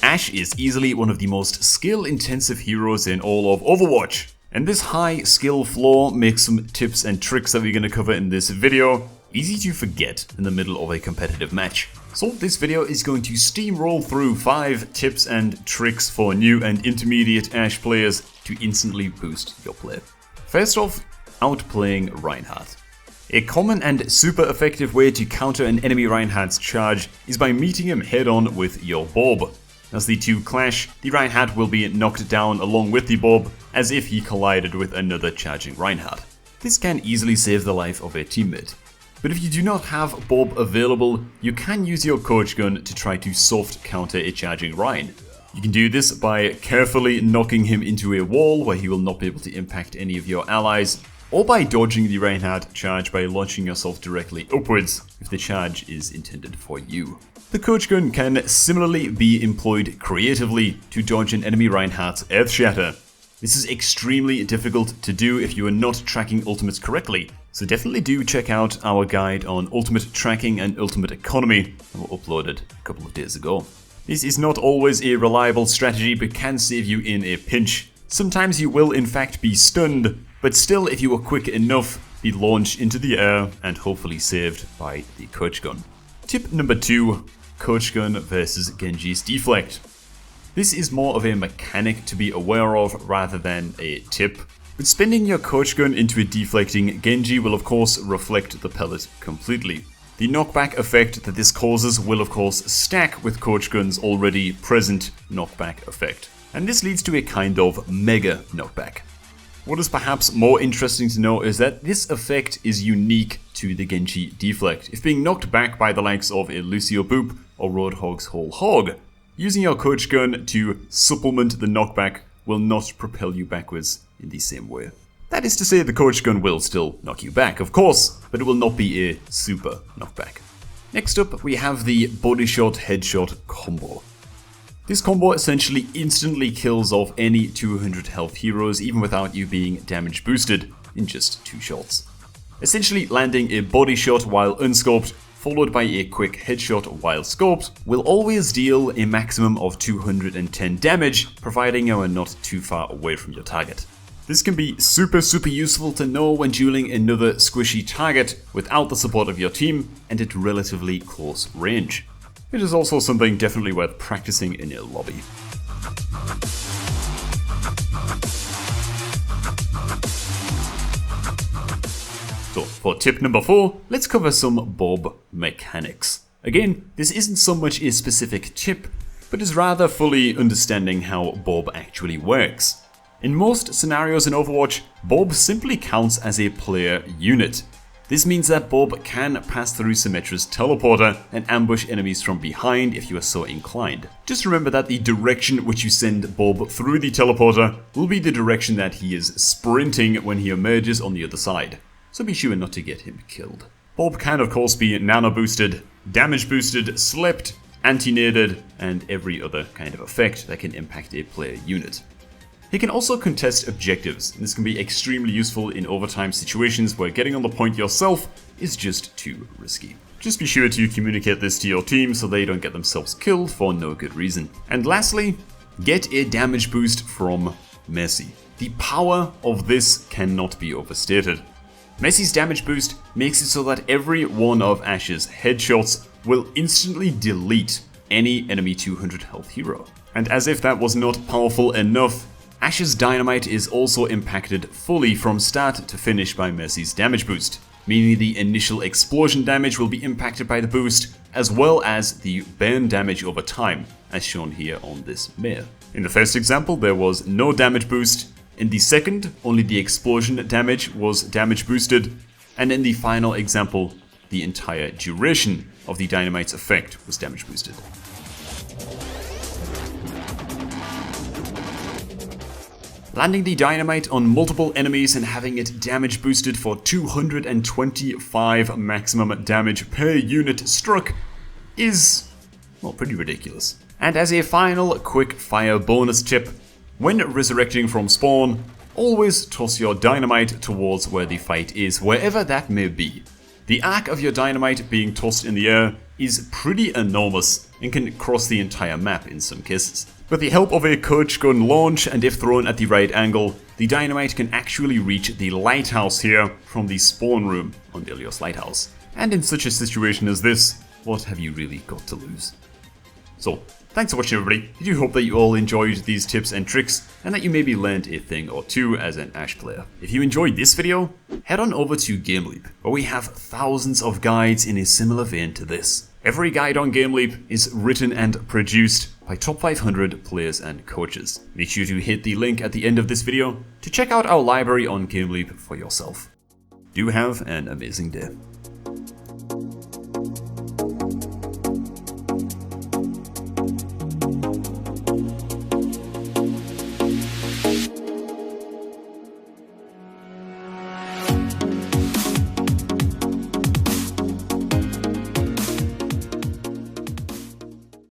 Ashe is easily one of the most skill-intensive heroes in all of Overwatch. And this high skill floor makes some tips and tricks that we're going to cover in this video easy to forget in the middle of a competitive match. So this video is going to steamroll through 5 tips and tricks for new and intermediate Ashe players to instantly boost your play. First off, outplaying Reinhardt. A common and super effective way to counter an enemy Reinhardt's charge is by meeting him head on with your Bob. As the two clash, the Reinhardt will be knocked down along with the Bob as if he collided with another charging Reinhardt. This can easily save the life of a teammate. But if you do not have Bob available, you can use your coach gun to try to soft counter a charging Rein. You can do this by carefully knocking him into a wall where he will not be able to impact any of your allies, or by dodging the Reinhardt charge by launching yourself directly upwards if the charge is intended for you. The coach gun can similarly be employed creatively to dodge an enemy Reinhardt's Earth Shatter. This is extremely difficult to do if you are not tracking ultimates correctly, so definitely do check out our guide on ultimate tracking and ultimate economy that was uploaded a couple of days ago. This is not always a reliable strategy but can save you in a pinch. Sometimes you will in fact be stunned, but still if you are quick enough, be launched into the air and hopefully saved by the coach gun. Tip number 2, coach gun versus Genji's deflect. This is more of a mechanic to be aware of rather than a tip, but spinning your coach gun into a deflecting Genji will of course reflect the pellet completely. The knockback effect that this causes will of course stack with coach gun's already present knockback effect, and this leads to a kind of mega knockback. What is perhaps more interesting to know is that this effect is unique to the Genji deflect. If being knocked back by the likes of a Lucio Boop or Roadhog's Whole Hog, using your coach gun to supplement the knockback will not propel you backwards in the same way. That is to say, the coach gun will still knock you back, of course, but it will not be a super knockback. Next up, we have the body shot headshot combo. This combo essentially instantly kills off any 200 health heroes even without you being damage boosted in just 2 shots. Essentially landing a body shot while unscoped followed by a quick headshot while scoped will always deal a maximum of 210 damage providing you are not too far away from your target. This can be super useful to know when dueling another squishy target without the support of your team and at relatively close range. It is also something definitely worth practicing in a lobby. So for tip number 4, let's cover some Bob mechanics. Again, this isn't so much a specific tip, but is rather fully understanding how Bob actually works. In most scenarios in Overwatch, Bob simply counts as a player unit. This means that Bob can pass through Symmetra's teleporter and ambush enemies from behind if you are so inclined. Just remember that the direction which you send Bob through the teleporter will be the direction that he is sprinting when he emerges on the other side, so be sure not to get him killed. Bob can of course be nano boosted, damage boosted, slept, anti-naded, and every other kind of effect that can impact a player unit. He can also contest objectives, and this can be extremely useful in overtime situations where getting on the point yourself is just too risky. Just be sure to communicate this to your team so they don't get themselves killed for no good reason. And lastly, get a damage boost from Messi. The power of this cannot be overstated. Messi's damage boost makes it so that every one of Ashe's headshots will instantly delete any enemy 200 health hero. And as if that was not powerful enough, Ashe's dynamite is also impacted fully from start to finish by Messi's damage boost, meaning the initial explosion damage will be impacted by the boost, as well as the burn damage over time, as shown here on this mare. In the first example, there was no damage boost. In the second, only the explosion damage was damage boosted, and in the final example, the entire duration of the dynamite's effect was damage boosted. Landing the dynamite on multiple enemies and having it damage boosted for 225 maximum damage per unit struck is, well, pretty ridiculous. And as a final quick fire bonus tip, when resurrecting from spawn, always toss your dynamite towards where the fight is, wherever that may be. The arc of your dynamite being tossed in the air is pretty enormous and can cross the entire map in some cases. With the help of a coach gun launch, and if thrown at the right angle, the dynamite can actually reach the lighthouse here from the spawn room on Delios Lighthouse. And in such a situation as this, what have you really got to lose? So, thanks for watching everybody. I do hope that you all enjoyed these tips and tricks, and that you maybe learned a thing or two as an Ashe player. If you enjoyed this video, head on over to GameLeap, where we have thousands of guides in a similar vein to this. Every guide on GameLeap is written and produced by top 500 players and coaches. Make sure to hit the link at the end of this video to check out our library on GameLeap for yourself. Do have an amazing day.